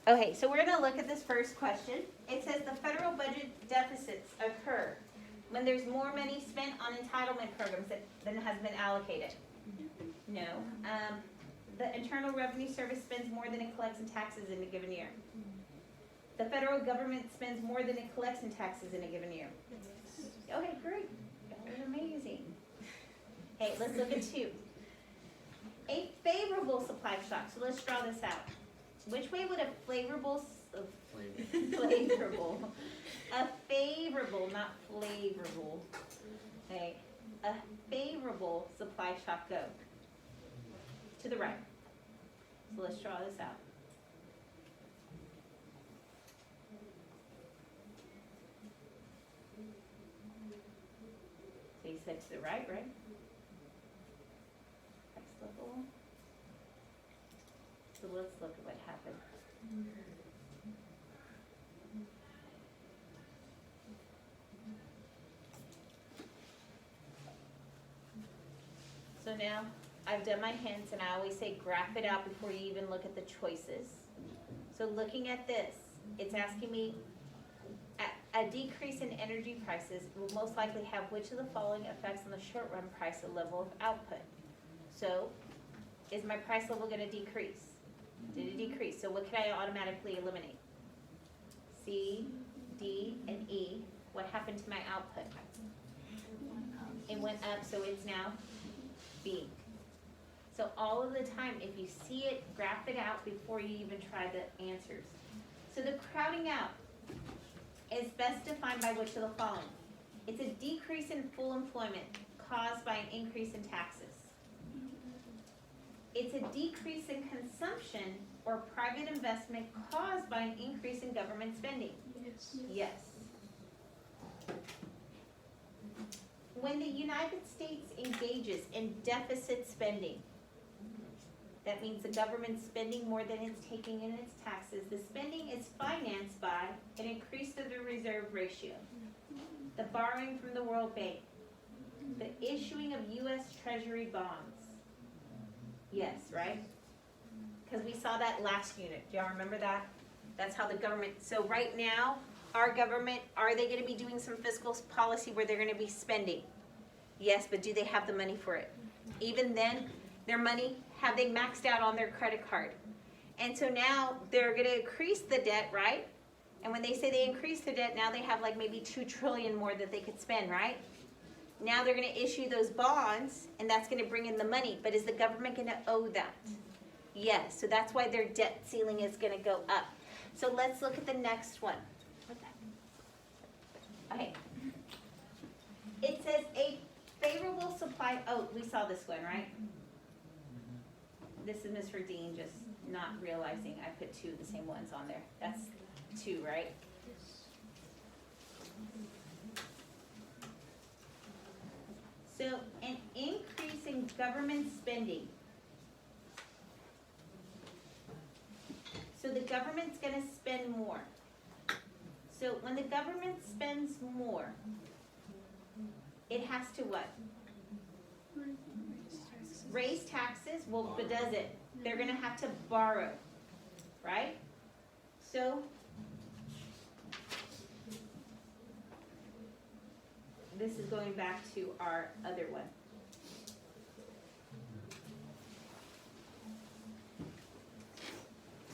Okay, so we're gonna look at this first question. It says the federal budget deficits occur when there's more money spent on entitlement programs than has been allocated. No. The Internal Revenue Service spends more than it collects in taxes in a given year. The federal government spends more than it collects in taxes in a given year. Okay, great. That was amazing. Okay, let's look at 2. A favorable supply shock. So let's draw this out. Which way would a favorable, not flavorable, okay, a favorable supply shock go? To the right. So let's draw this out. So you said to the right, right? Next level. So let's look at what happened. So now I've done my hints, and I always say graph it out before you even look at the choices. So looking at this, it's asking me a decrease in energy prices will most likely have which of the following effects on the short run price and level of output. So is my price level going to decrease? Did it decrease? So what can I automatically eliminate? C, D, and E. What happened to my output? It went up, so it's now B. So all of the time, if you see it, graph it out before you even try the answers. So the crowding out is best defined by which of the following? It's a decrease in full employment caused by an increase in taxes. It's a decrease in consumption or private investment caused by an increase in government spending. Yes. When the United States engages in deficit spending, that means the government's spending more than it's taking in its taxes. The spending is financed by an increase of the reserve ratio, the borrowing from the World Bank, the issuing of U.S. Treasury bonds. Yes, right? Because we saw that last unit. Do y'all remember that? That's how the government, so right now, our government, are they going to be doing some fiscal policy where they're going to be spending? Yes, but do they have the money for it? Even then, their money, have they maxed out on their credit card? And so now they're going to increase the debt, right? And when they say they increase the debt, now they have like maybe $2 trillion more that they could spend, right? Now they're going to issue those bonds, and that's going to bring in the money. But is the government going to owe that? Yes. So that's why their debt ceiling is going to go up. So let's look at the next one. Okay. It says a favorable supply. Oh, we saw this one, right? This is Mr. Dean just not realizing I put 2 of the same ones on there. That's 2, right? So an increase in government spending. So the government's going to spend more. So when the government spends more, it has to what? Raise taxes. Well, but does it? They're going to have to borrow, right? So this is going back to our other one.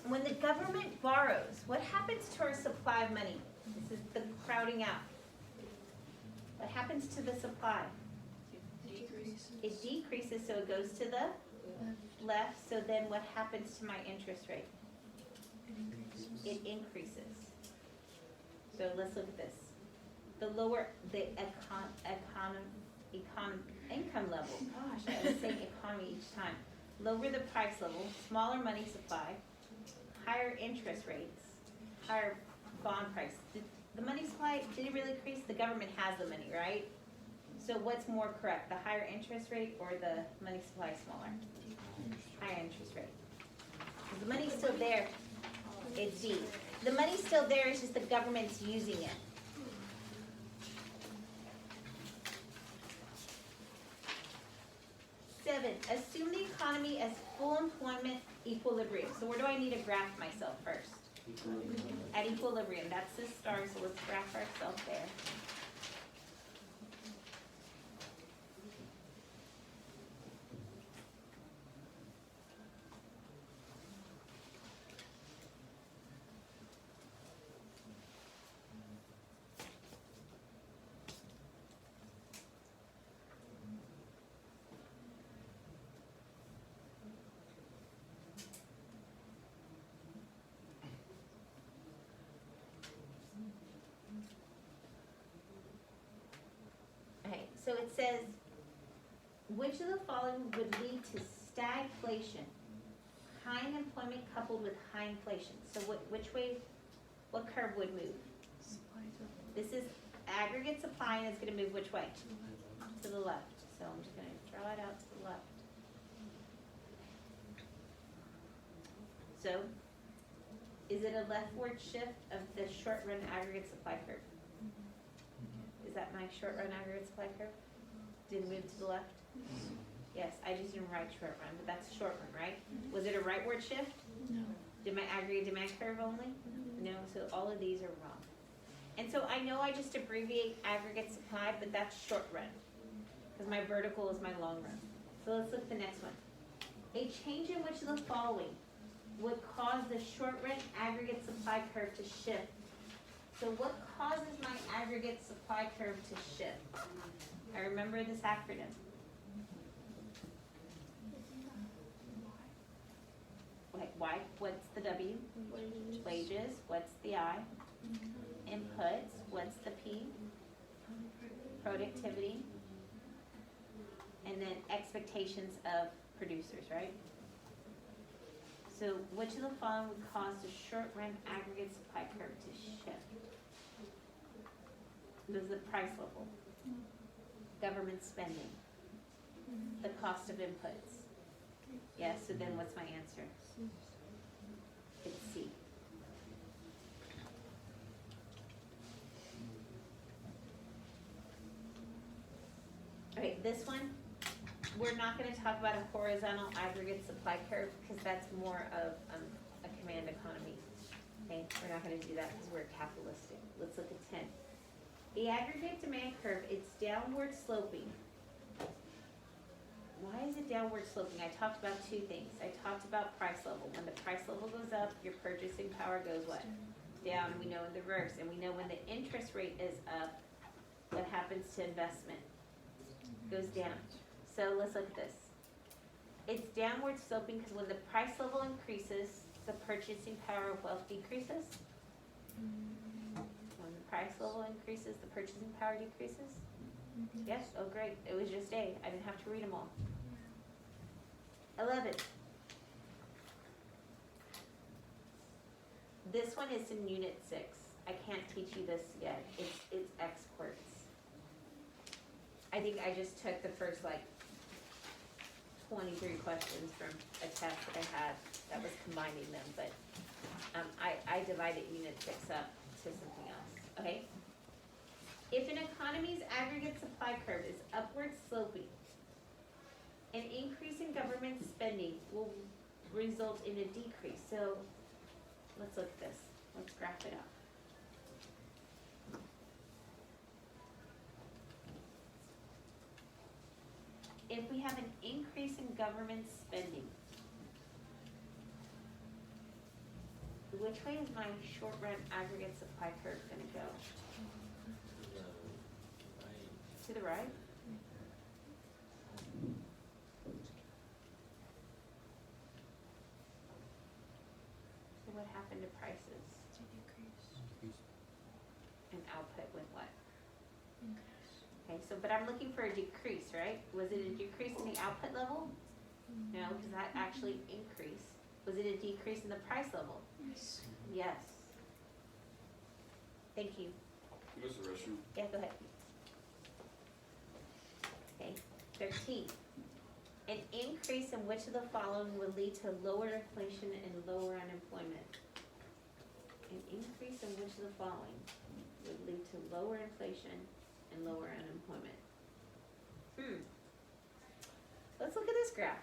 When the government borrows, what happens to our supply of money? This is the crowding out. What happens to the supply? It decreases, so it goes to the left. So then what happens to my interest rate? It increases. So let's look at this. The lower the income level, gosh, I was saying economy each time. Lower the price level, smaller money supply, higher interest rates, higher bond price. Did the money supply, did it really increase? The government has the money, right? So what's more correct, the higher interest rate or the money supply smaller? Higher interest rate. The money's still there, it's D. The money's still there, it's just the government's using it. Assume the economy as full employment equilibrium. So where do I need to graph myself first? At equilibrium, that's the star, so let's graph ourselves there. Okay, so it says, which of the following would lead to stagflation? High unemployment coupled with high inflation. So which way, what curve would move? This is aggregate supply and it's gonna move which way? To the left. So I'm just gonna draw it out to the left. So, is it a leftward shift of the short run aggregate supply curve? Is that my short run aggregate supply curve? Did it move to the left? Yes, I just didn't write short run, but that's short run, right? Was it a rightward shift? No. Did my aggregate demand curve only? No, so all of these are wrong. And so I know I just abbreviate aggregate supply, but that's short run, because my vertical is my long run. So let's look at the next one. A change in which of the following would cause the short run aggregate supply curve to shift? So what causes my aggregate supply curve to shift? I remember this acronym. Like Y, what's the W? Wages, what's the I? Inputs, what's the P? Productivity. And then expectations of producers, right? So which of the following would cause the short run aggregate supply curve to shift? Does the price level, government spending, the cost of inputs? Yes, so then what's my answer? It's C. Okay, this one, we're not gonna talk about a horizontal aggregate supply curve because that's more of a command economy. Okay, we're not gonna do that because we're capitalistic. Let's look at 10. The aggregate demand curve, it's downward sloping. Why is it downward sloping? I talked about two things. I talked about price level. When the price level goes up, your purchasing power goes what? Down. We know in the reverse. And we know when the interest rate is up, what happens to investment? Goes down. So let's look at this. It's downward sloping because when the price level increases, the purchasing power of wealth decreases. When the price level increases, the purchasing power decreases. Yes, oh great, it was just A, I didn't have to read them all. 11. This one is in unit 6. I can't teach you this yet, it's exports. I think I just took the first like 23 questions from a test that I had that was combining them, but I divided unit 6 up to something else, okay? If an economy's aggregate supply curve is upward sloping, an increase in government spending will result in a decrease. So let's look at this. Let's graph it out. If we have an increase in government spending, which way is my short run aggregate supply curve gonna go? To the right? So what happened to prices? And output with what? Okay, so, but I'm looking for a decrease, right? Was it a decrease in the output level? No, because that actually increased. Was it a decrease in the price level? Yes. Yes. Thank you. Use the restroom. Yeah, go ahead. Okay, 13. An increase in which of the following would lead to lower inflation and lower unemployment? An increase in which of the following would lead to lower inflation and lower unemployment? Let's look at this graph.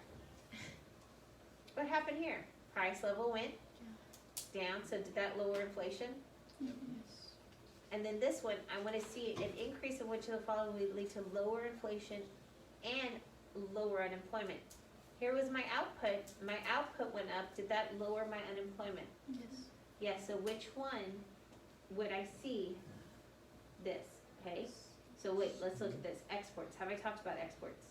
What happened here? Price level went down, so did that lower inflation? And then this one, I wanna see an increase in which of the following would lead to lower inflation and lower unemployment. Here was my output went up, did that lower my unemployment? Yes. Yes, so which one would I see this, okay? So wait, let's look at this, exports, have I talked about exports?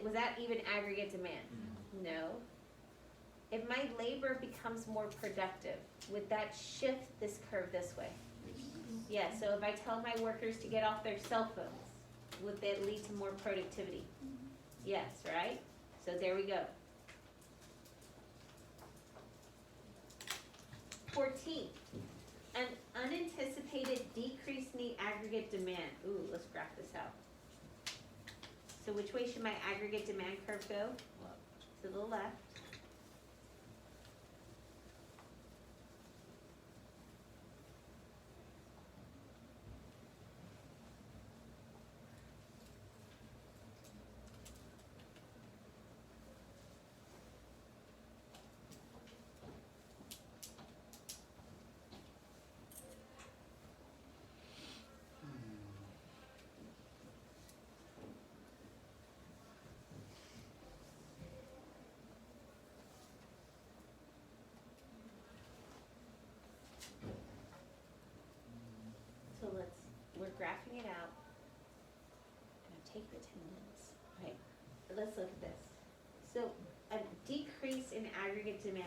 Was that even aggregate demand? No. If my labor becomes more productive, would that shift this curve this way? Yeah, so if I tell my workers to get off their cell phones, would that lead to more productivity? Yes, right? So there we go. 14, an unanticipated decrease in the aggregate demand. Ooh, let's graph this out. So which way should my aggregate demand curve go? To the left. So we're graphing it out. Gonna take the 10 minutes. Okay, let's look at this. So a decrease in aggregate demand,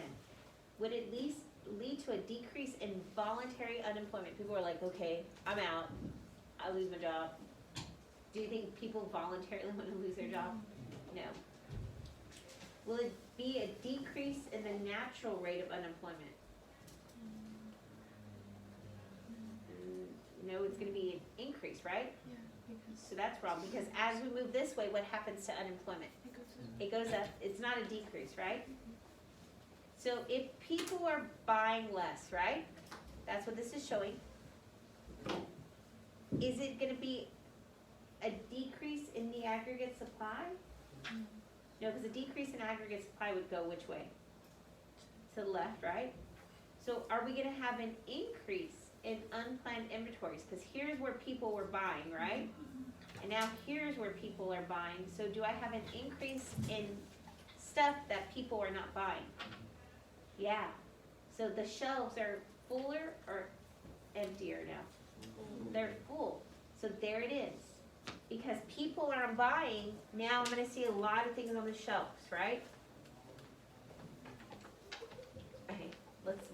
would it lead to a decrease in voluntary unemployment? People are like, okay, I'm out, I lose my job. Do you think people voluntarily want to lose their job? No. Will it be a decrease in the natural rate of unemployment? No, it's gonna be an increase, right? Yeah, because So that's wrong, because as we move this way, what happens to unemployment? it goes It goes up, it's not a decrease, right? So if people are buying less, right? That's what this is showing. Is it gonna be a decrease in the aggregate supply? No, because a decrease in aggregate supply would go which way? To the left, right? So are we gonna have an increase in unplanned inventories? Because here's where people were buying, right? And now here's where people are buying. So do I have an increase in stuff that people are not buying? Yeah. So the shelves are fuller or emptier now? They're full. So there it is. Because people aren't buying, now I'm gonna see a lot of things on the shelves, right? Okay,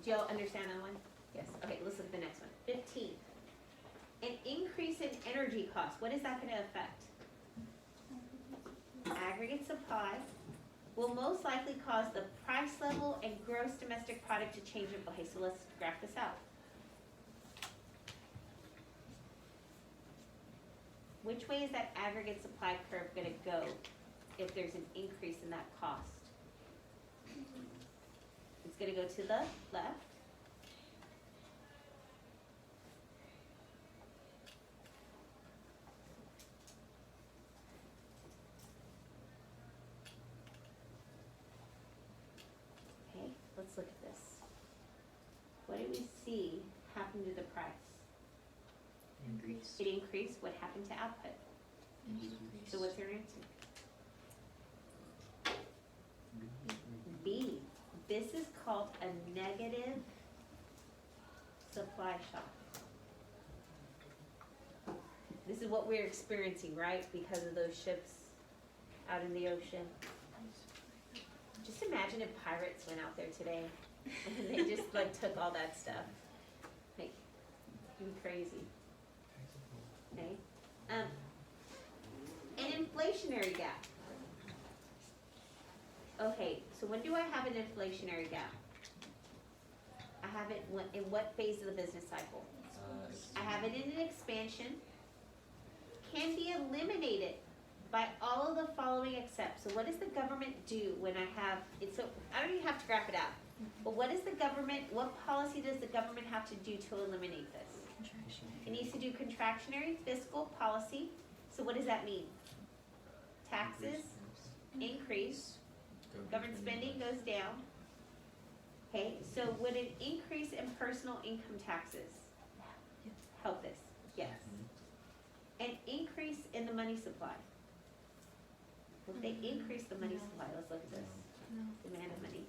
do y'all understand that one? Yes, okay, let's look at the next one. 15. An increase in energy costs, what is that gonna affect? Aggregate supply will most likely cause the price level and gross domestic product to change. Okay, so let's graph this out. Which way is that aggregate supply curve gonna go if there's an increase in that cost? It's gonna go to the left. Okay, let's look at this. What do we see happen to the price? increase. It increased, what happened to output? So what's your answer? B. This is called a negative supply shock. This is what we're experiencing, right? Because of those ships out in the ocean. Just imagine if pirates went out there today and they just like took all that stuff. Like, it'd be crazy. Okay? An inflationary gap. Okay, so when do I have an inflationary gap? I have it in what phase of the business cycle? I have it in an expansion. Can be eliminated by all of the following except. So what does the government do when I have it? So I don't even have to graph it out. But what policy does the government have to do to eliminate this? It needs to do contractionary fiscal policy. So what does that mean? Taxes increase, government spending goes down, Okay, so would an increase in personal income taxes help this? Yes. An increase in the money supply. If they increase the money supply, let's look at this. Demand of money,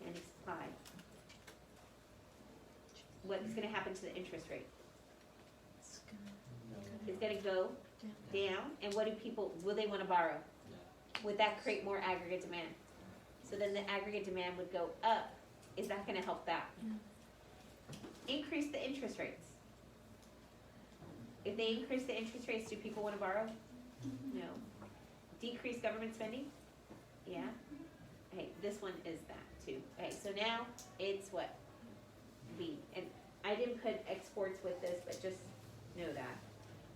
money supply. What's gonna happen to the interest rate? It's gonna go down, and what do people, will they wanna borrow? Would that create more aggregate demand? So then the aggregate demand would go up. Is that gonna help that? Increase the interest rates. If they increase the interest rates, do people wanna borrow? No. Decrease government spending? Yeah. Okay, this one is that too. Okay, so now it's what? B. And I didn't put exports with this, but just know that.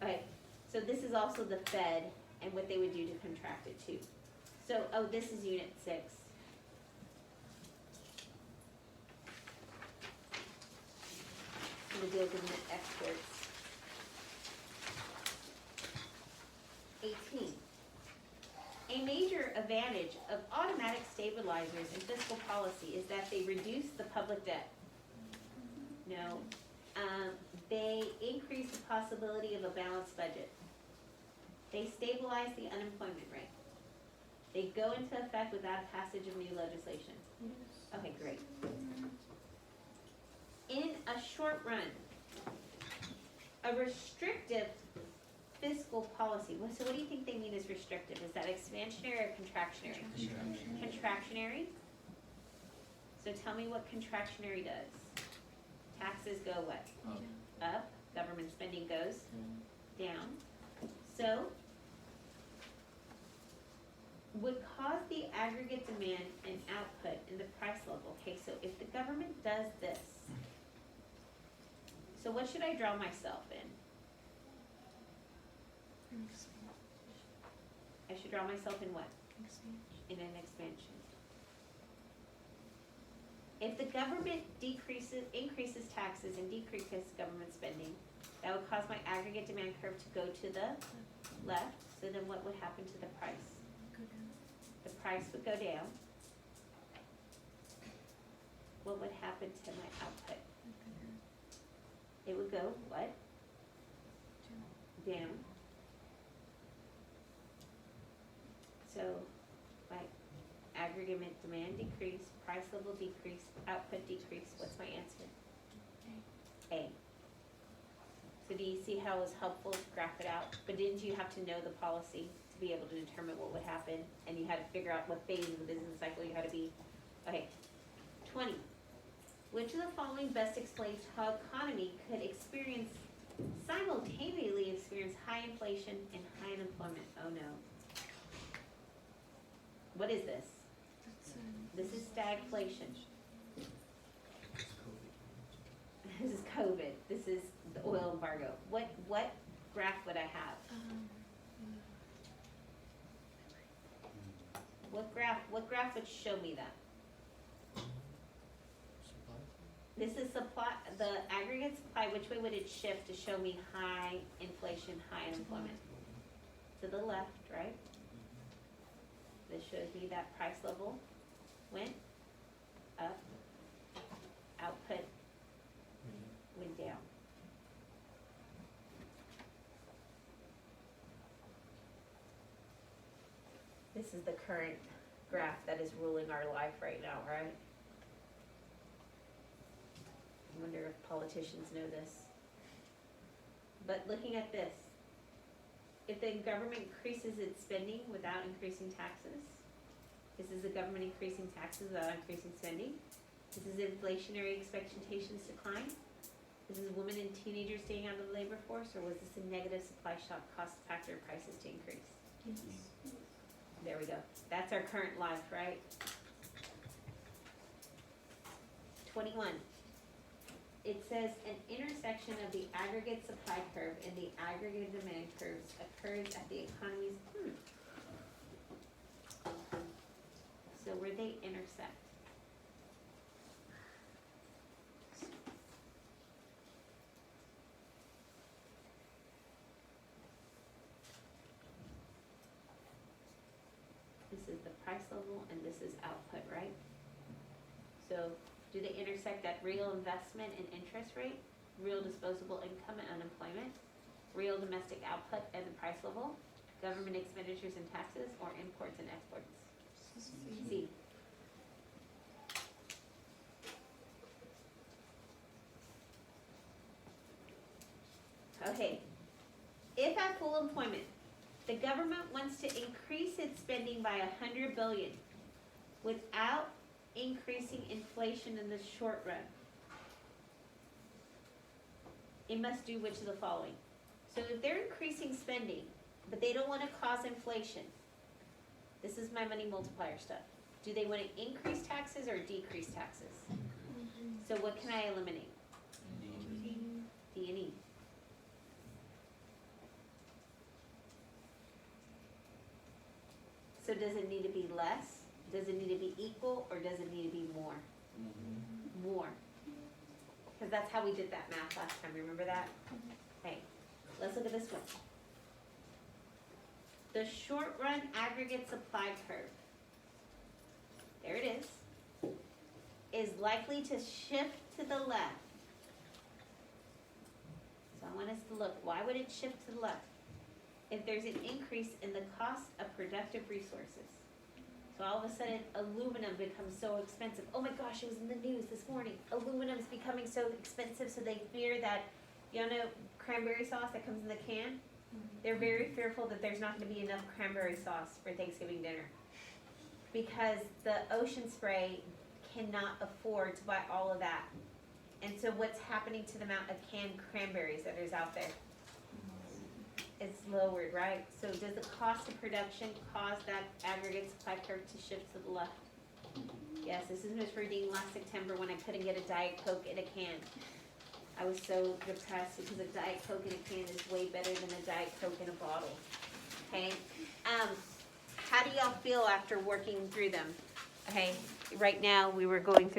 Okay, so this is also the Fed and what they would do to contract it too. So, oh, this is unit 6. So the deals with exports. 18. A major advantage of automatic stabilizers in fiscal policy is that they reduce the public debt. No. They increase the possibility of a balanced budget. They stabilize the unemployment rate. They go into effect without passage of new legislation. Okay, great. In a short run, a restrictive fiscal policy. So what do you think they mean as restrictive? Is that expansionary or contractionary? Contractionary. So tell me what contractionary does. Taxes go what? Up. Government spending goes down. So would cause the aggregate demand and output in the price level. Okay, so if the government does this, so what should I draw myself in? I should draw myself in what? In an expansion. If the government increases taxes and decreases government spending, that would cause my aggregate demand curve to go to the left. So then what would happen to the price? The price would go down. What would happen to my output? It would go what? Down. So my aggregate demand decrease, price level decrease, output decrease. What's my answer? A. So do you see how it was helpful to graph it out? But didn't you have to know the policy to be able to determine what would happen? And you had to figure out what phase of the business cycle you had to be. Okay. 20. Which of the following best explains how economy could simultaneously experience high inflation and high unemployment? Oh no. What is this? This is stagflation. This is COVID. This is the oil embargo. What graph would I have? What graph would show me that? This is supply, the aggregate supply. Which way would it shift to show me high inflation, high unemployment? To the left, right? This shows me that price level went up, output went down. This is the current graph that is ruling our life right now, right? I wonder if politicians know this. But looking at this, if the government increases its spending without increasing taxes, this is the government increasing taxes without increasing spending. This is inflationary expectations decline. This is women and teenagers staying out of the labor force, or was this a negative supply shock cost factor prices to increase? Yes. There we go. That's our current life, right? 21. It says an intersection of the aggregate supply curve and the aggregate demand curves occurs at the economy's, So where they intersect. This is the price level and this is output, right? So do they intersect at real investment and interest rate, real disposable income and unemployment, real domestic output and the price level, government expenditures and taxes, or imports and exports? C. Okay, if at full employment, the government wants to increase its spending by 100 billion without increasing inflation in the short run, it must do which of the following? So if they're increasing spending, but they don't want to cause inflation, this is my money multiplier stuff. Do they want to increase taxes or decrease taxes? So what can I eliminate? D and E. So does it need to be less? Does it need to be equal, or does it need to be more? More. Because that's how we did that math last time, remember that? Okay, let's look at this one. The short run aggregate supply curve, there it is likely to shift to the left. So I want us to look, why would it shift to the left? If there's an increase in the cost of productive resources. So all of a sudden, aluminum becomes so expensive. Oh my gosh, it was in the news this morning. Aluminum's becoming so expensive, so they fear that, you know, cranberry sauce that comes in the can? They're very fearful that there's not gonna be enough cranberry sauce for Thanksgiving dinner. Because the Ocean Spray cannot afford to buy all of that. And so what's happening to the amount of canned cranberries that is out there? It's lowered, right? So does the cost of production cause that aggregate supply curve to shift to the left? Yes, this is Miss Reading last September when I couldn't get a Diet Coke in a can. I was so depressed because a Diet Coke in a can is way better than a Diet Coke in a bottle. Okay? How do y'all feel after working through them? Okay, right now we were going through